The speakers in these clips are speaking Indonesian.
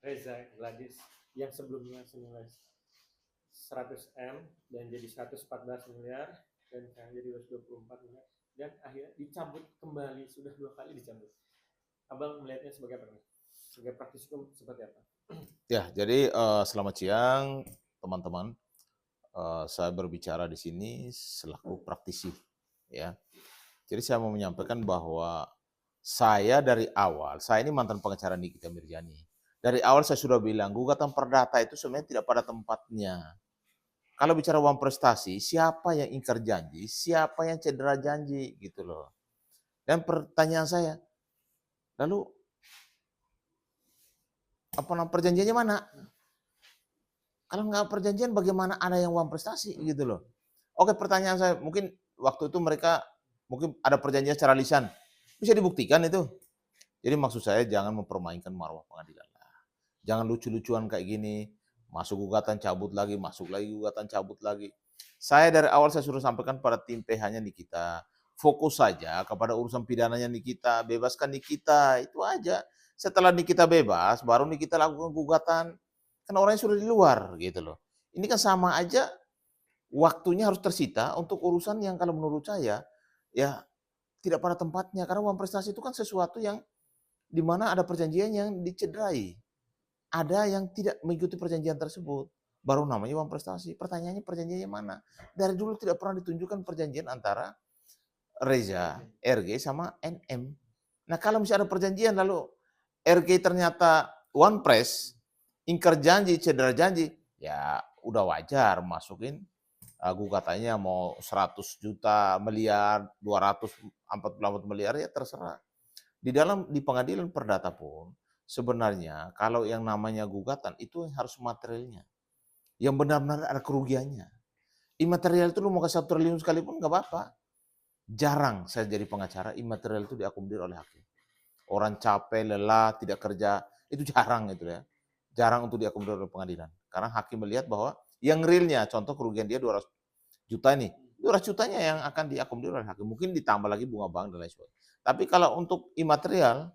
Reza Gladys yang sebelumnya senilai 100 M dan jadi 114 miliar dan sekarang jadi 224 miliar dan akhirnya dicabut kembali, sudah 2 kali dicabut. Abang melihatnya sebagai apa? Sebagai praktisi hukum seperti apa? Ya, jadi selamat siang teman-teman. Saya berbicara di sini selaku praktisi, ya. Jadi saya mau menyampaikan bahwa saya dari awal, saya ini mantan pengacara Nikita Mirzani. Dari awal saya sudah bilang gugatan perdata itu sebenarnya tidak pada tempatnya. Kalau bicara uang prestasi, siapa yang ingkar janji, siapa yang cedera janji, gitu loh. Dan pertanyaan saya, lalu apa namanya perjanjiannya mana? Kalau nggak perjanjian bagaimana ada yang uang prestasi gitu loh. Oke, pertanyaan saya, mungkin waktu itu mereka mungkin ada perjanjian secara lisan. Bisa dibuktikan itu. Jadi maksud saya jangan mempermainkan marwah pengadilan lah. Jangan lucu-lucuan kayak gini. Masuk gugatan cabut lagi, masuk lagi gugatan cabut lagi. Saya dari awal saya sudah sampaikan pada tim PH-nya Nikita. Fokus saja kepada urusan pidananya Nikita, bebaskan Nikita, itu aja. Setelah Nikita bebas, baru Nikita lakukan gugatan. Kan orangnya sudah di luar gitu loh. Ini kan sama aja waktunya harus tersita untuk urusan yang kalau menurut saya ya tidak pada tempatnya karena uang prestasi itu kan sesuatu yang di mana ada perjanjian yang dicederai. Ada yang tidak mengikuti perjanjian tersebut. Baru namanya uang prestasi. Pertanyaannya perjanjiannya mana? Dari dulu tidak pernah ditunjukkan perjanjian antara Reza, RG sama NM. Nah kalau misalnya ada perjanjian lalu RG ternyata one press, ingkar janji, cedera janji, ya udah wajar masukin gugatannya mau 100 juta, miliar, 244 miliar ya terserah. Di pengadilan perdata pun sebenarnya kalau yang namanya gugatan itu harus materialnya. Yang benar-benar ada kerugiannya. Imaterial itu lu mau kasih 1 triliun sekalipun nggak apa-apa. Jarang saya jadi pengacara imaterial itu diakomodir oleh hakim. Orang capek, lelah, tidak kerja, itu jarang itu ya. Jarang untuk diakomodir oleh pengadilan. Karena hakim melihat bahwa yang realnya, contoh kerugian dia 200 juta nih, 200 jutanya yang akan diakomodir oleh hakim. Mungkin ditambah lagi bunga bank dan lain sebagainya. Tapi kalau untuk imaterial,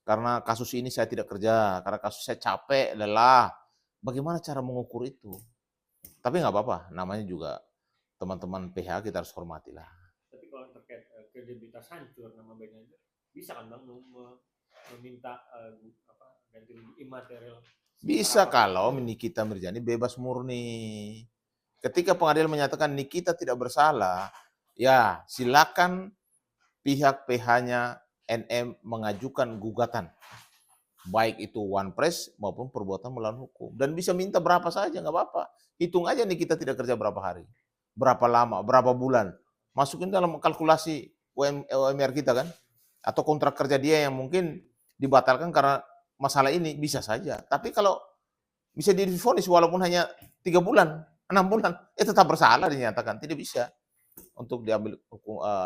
karena kasus ini saya tidak kerja, karena kasus saya capek, lelah, bagaimana cara mengukur itu? Tapi nggak apa-apa, namanya juga teman-teman PH kita harus hormatilah. Tapi kalau terkait kredibilitas hancur nama baiknya itu bisa kan bang meminta ganti rugi imaterial sebesar Bisa apapun? kalau Nikita Mirzani bebas murni. Ketika pengadilan menyatakan Nikita tidak bersalah, ya silakan pihak PH-nya NM mengajukan gugatan. Baik itu one press maupun perbuatan melawan hukum. Dan bisa minta berapa saja, nggak apa-apa. Hitung aja nih kita tidak kerja berapa hari. Berapa lama, berapa bulan. Masukin dalam kalkulasi UMR kita kan. Atau kontrak kerja dia yang mungkin dibatalkan karena masalah ini, bisa saja. Tapi kalau bisa divonis walaupun hanya 3 bulan, 6 bulan, tetap bersalah dinyatakan. Tidak bisa untuk diambil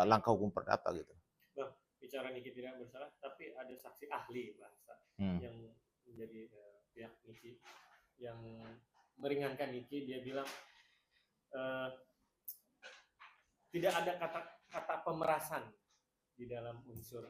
langkah hukum perdata gitu. Bang, bicara Niki tidak bersalah, tapi ada saksi ahli bahasa yang menjadi pihak Niki yang meringankan Niki, dia bilang tidak ada kata pemerasan di dalam unsur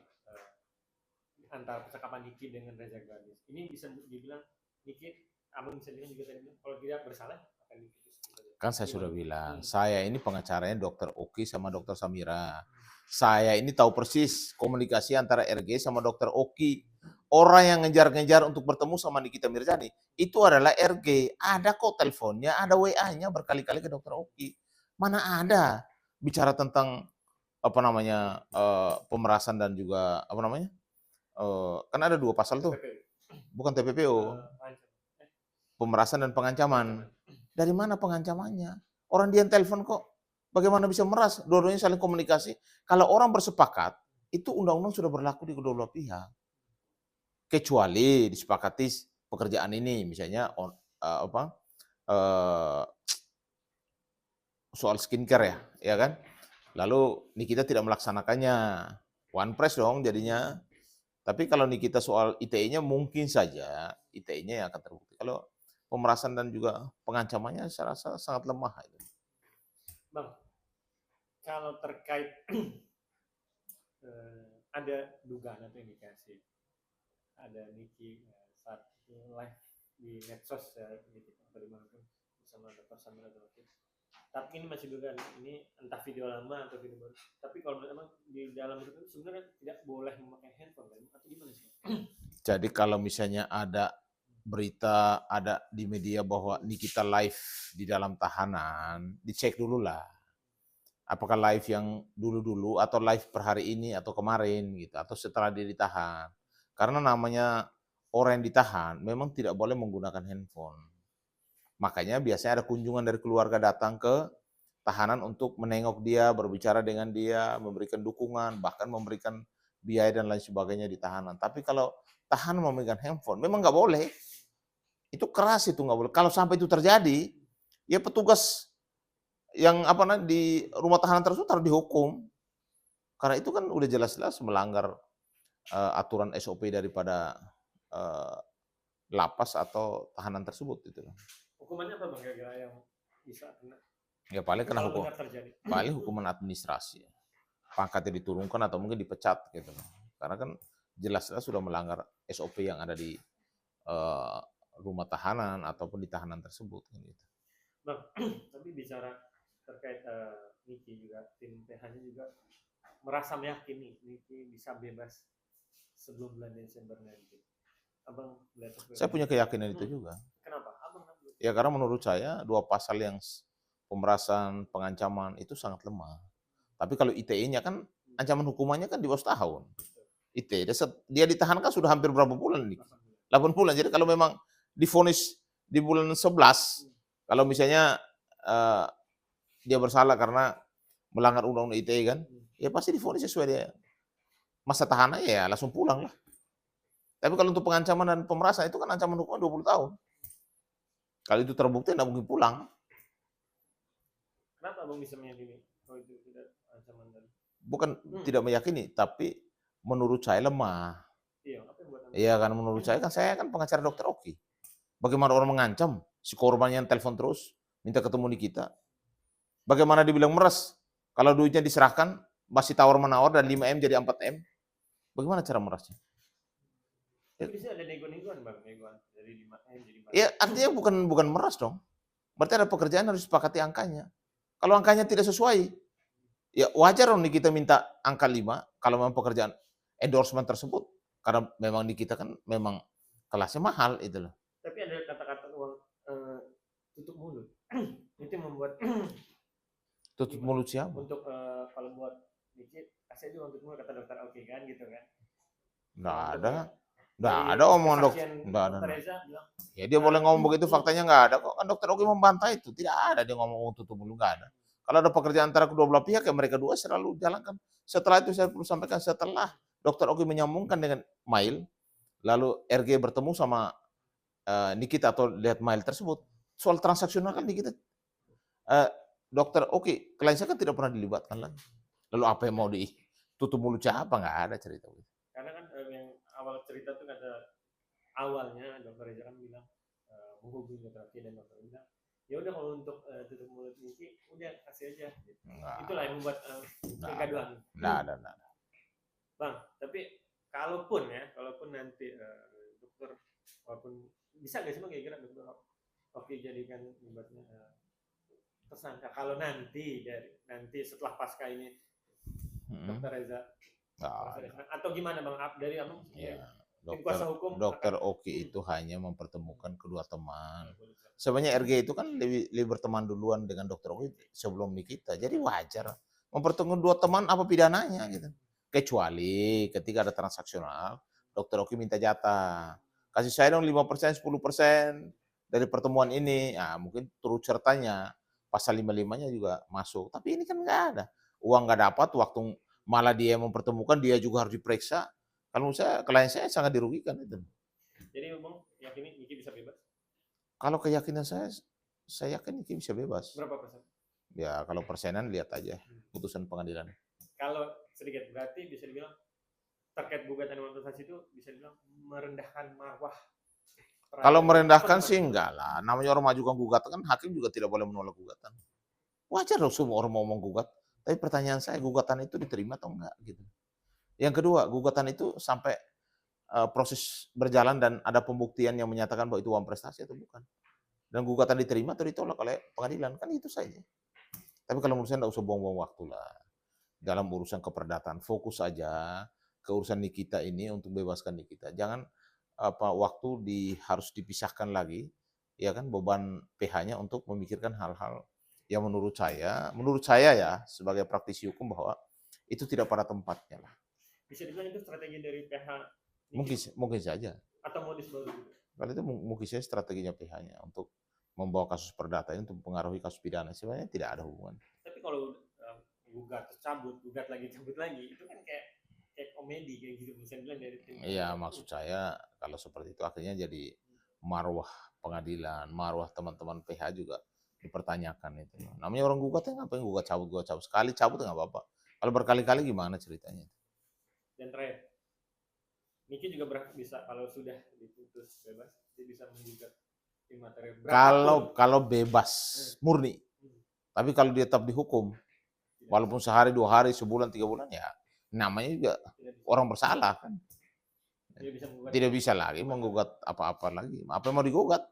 antara percakapan Niki dengan Reza Gladys. Ini bisa dibilang Niki, abang bisa bilang juga tadi kalau tidak bersalah akan diputus. Kan saya sudah bilang, saya ini pengacaranya Dokter Oki sama Dokter Samira. Saya ini tahu persis komunikasi antara RG sama Dokter Oki. Orang yang ngejar-ngejar untuk bertemu sama Nikita Mirzani, itu adalah RG. Ada kok teleponnya, ada WA-nya berkali-kali ke Dokter Oki. Mana ada bicara tentang apa namanya pemerasan dan juga apa namanya kan ada 2 pasal tuh, bukan TPPO, pemerasan dan pengancaman. Dari mana pengancamannya? Orang dia yang telepon kok. Bagaimana bisa meras? Dua-duanya saling komunikasi. Kalau orang bersepakat, itu undang-undang sudah berlaku di kedua belah pihak. Kecuali disepakati pekerjaan ini, misalnya soal skincare ya kan? Lalu Nikita tidak melaksanakannya, one press dong jadinya. Tapi kalau Nikita soal ITE-nya mungkin saja ITE-nya yang akan terbukti. Kalau pemerasan dan juga pengancamannya saya rasa sangat lemah. Bang, kalau terkait ada dugaan atau indikasi ada Niki saat live di medsos ya, gitu, atau di mana pun bersama dokter Samira atau Wakil. Tapi ini masih dugaan, ini entah video lama atau video baru. Tapi kalau memang di dalam itu sebenarnya tidak boleh memakai handphone kan? Atau gimana sih? Jadi kalau misalnya ada berita ada di media bahwa Nikita live di dalam tahanan, dicek dulu lah. Apakah live yang dulu-dulu atau live per hari ini atau kemarin gitu, atau setelah dia ditahan. Karena namanya orang yang ditahan memang tidak boleh menggunakan handphone. Makanya biasanya ada kunjungan dari keluarga datang ke tahanan untuk menengok dia, berbicara dengan dia, memberikan dukungan, bahkan memberikan biaya dan lain sebagainya di tahanan. Tapi kalau tahanan memegang handphone, memang nggak boleh. Itu keras, itu nggak boleh. Kalau sampai itu terjadi, ya petugas yang di rumah tahanan tersebut harus dihukum. Karena itu kan udah jelas-jelas melanggar aturan SOP daripada lapas atau tahanan tersebut gitu. Hukumannya apa Bang kira-kira yang bisa kena? Ya paling kena Kalau hukum, benar terjadi. paling hukuman administrasi. Pangkatnya diturunkan atau mungkin dipecat gitu. Karena kan jelas-jelas sudah melanggar SOP yang ada di rumah tahanan ataupun di tahanan tersebut gitu. Bang, tapi bicara terkait Niki juga, tim PH-nya juga merasa meyakini Niki bisa bebas sebelum bulan Desember nanti. Abang melihat Saya punya keyakinan itu juga. Kenapa? Abang Ya karena menurut saya 2 pasal yang pemerasan, pengancaman itu sangat lemah. Tapi kalau ITE-nya kan ancaman hukumannya kan di bawah setahun. ITE dia ditahan kan sudah hampir berapa bulan nih? 8 bulan. Jadi kalau memang divonis di bulan 11, kalau misalnya dia bersalah karena melanggar undang-undang ITE kan, ya pasti divonis sesuai dia masa tahanan ya langsung pulang lah. Tapi kalau untuk pengancaman dan pemerasan itu kan ancaman hukuman 20 tahun. Kalau itu terbukti tidak mungkin pulang. Kenapa Abang bisa meyakini kalau itu tidak ancaman tadi? Bukan tidak meyakini, tapi menurut saya lemah. Iya, apa yang buat Abang? Iya kan menurut saya kan pengacara Dokter Oki. Bagaimana orang mengancam si korban yang telepon terus minta ketemu Nikita. Bagaimana dibilang meres? Kalau duitnya diserahkan masih tawar-menawar dan 5M jadi 4M. Bagaimana cara merasnya? Tapi bisa ada nego-negoan Bang, negoan dari 5M jadi 4M. Ya artinya bukan meras dong. Berarti ada pekerjaan harus disepakati angkanya. Kalau angkanya tidak sesuai, ya wajar dong Nikita minta angka 5 kalau memang pekerjaan endorsement tersebut. Karena memang Nikita kan memang kelasnya mahal itu loh. Tapi ada kata-kata uang tutup mulut. Itu membuat tutup mulut siapa? Untuk kalau buat Niki, kasih aja uang tutup mulut kata dokter Oki kan gitu kan. Nggak ada. Nggak ada omongan dokter. Nggak ada. Ya dia boleh ngomong begitu, faktanya nggak ada kok. Kan dokter Oki membantah itu. Tidak ada dia ngomong tutup mulut, nggak ada. Kalau ada pekerjaan antara kedua belah pihak ya mereka dua selalu jalankan. Setelah itu saya perlu sampaikan, setelah dokter Oki menyambungkan dengan Mail, lalu RG bertemu sama Nikita atau lihat Mail tersebut, soal transaksional kan Nikita, dokter Oki, klien saya kan tidak pernah dilibatkan lagi. Lalu apa yang mau ditutup mulut siapa? Nggak ada cerita. Karena kan yang awal cerita tuh ada awalnya dokter Reza kan bilang menghubungi dokter Oki dan dokter bilang ya udah kalau untuk tutup mulut Niki udah kasih aja. Itulah yang membuat kegaduhan. Nggak ada. Bang, tapi kalaupun nanti dokter walaupun bisa nggak sih Bang kira-kira dokter Oki jadikan ibaratnya tersangka kalau nanti setelah pasca ini dokter Reza atau gimana Bang dari Abang? Ya, dokter Oki itu hanya mempertemukan kedua teman. Sebenarnya RG itu kan lebih berteman duluan dengan dokter Oki sebelum Nikita. Jadi wajar mempertemukan dua teman, apa pidananya gitu. Kecuali ketika ada transaksional, dokter Oki minta jatah. Kasih saya dong 5%, 10% dari pertemuan ini. Nah, mungkin turut sertanya pasal 55-nya juga masuk. Tapi ini kan nggak ada. Uang nggak dapat, waktu malah dia mempertemukan, dia juga harus diperiksa. Kalau saya, klien saya sangat dirugikan itu. Jadi Bang yakini Niki bisa bebas? Kalau keyakinan saya yakin Niki bisa bebas. Berapa persen? Ya kalau persenan lihat aja putusan pengadilan. Kalau sedikit berarti bisa dibilang terkait gugatan investasi itu bisa dibilang merendahkan marwah. Kalau merendahkan sih enggak lah. Namanya orang majukan gugatan kan hakim juga tidak boleh menolak gugatan. Wajar dong semua orang mau gugat. Tapi pertanyaan saya, gugatan itu diterima atau enggak gitu. Yang kedua, gugatan itu sampai proses berjalan dan ada pembuktian yang menyatakan bahwa itu uang prestasi atau bukan. Dan gugatan diterima atau ditolak oleh pengadilan, kan itu saja. Tapi kalau menurut saya nggak usah buang-buang waktu lah dalam urusan keperdataan. Fokus aja ke urusan Nikita ini untuk bebaskan Nikita. Jangan waktu harus dipisahkan lagi, ya kan, beban PH-nya untuk memikirkan hal-hal yang menurut saya ya sebagai praktisi hukum bahwa itu tidak pada tempatnya lah. Bisa dibilang itu strategi dari PH Mungkin saja. Atau modus baru gitu. Kalau itu mungkin saja strateginya PH-nya untuk membawa kasus perdata ini untuk mempengaruhi kasus pidana. Sebenarnya tidak ada hubungan. Tapi kalau gugat terus cabut, gugat lagi cabut lagi, itu kan kayak komedi kayak gitu, bisa bilang dari tim. Iya, maksud saya kalau seperti itu akhirnya jadi marwah pengadilan, marwah teman-teman PH juga dipertanyakan itu. Namanya orang gugat ya ngapain gugat cabut. Sekali cabut nggak apa-apa. Kalau berkali-kali gimana ceritanya? Dan terakhir, Niki juga bisa kalau sudah diputus bebas, dia bisa menggugat tim materi. Kalau bebas murni, tapi kalau dia tetap dihukum, walaupun sehari, 2 hari, sebulan, 3 bulan, ya namanya juga orang bersalah kan. Tidak bisa lagi menggugat apa-apa lagi. Apa yang mau digugat?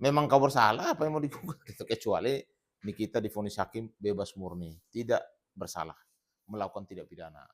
Memang kau bersalah, apa yang mau digugat? Kecuali Nikita divonis hakim bebas murni, tidak bersalah, melakukan tindak pidana.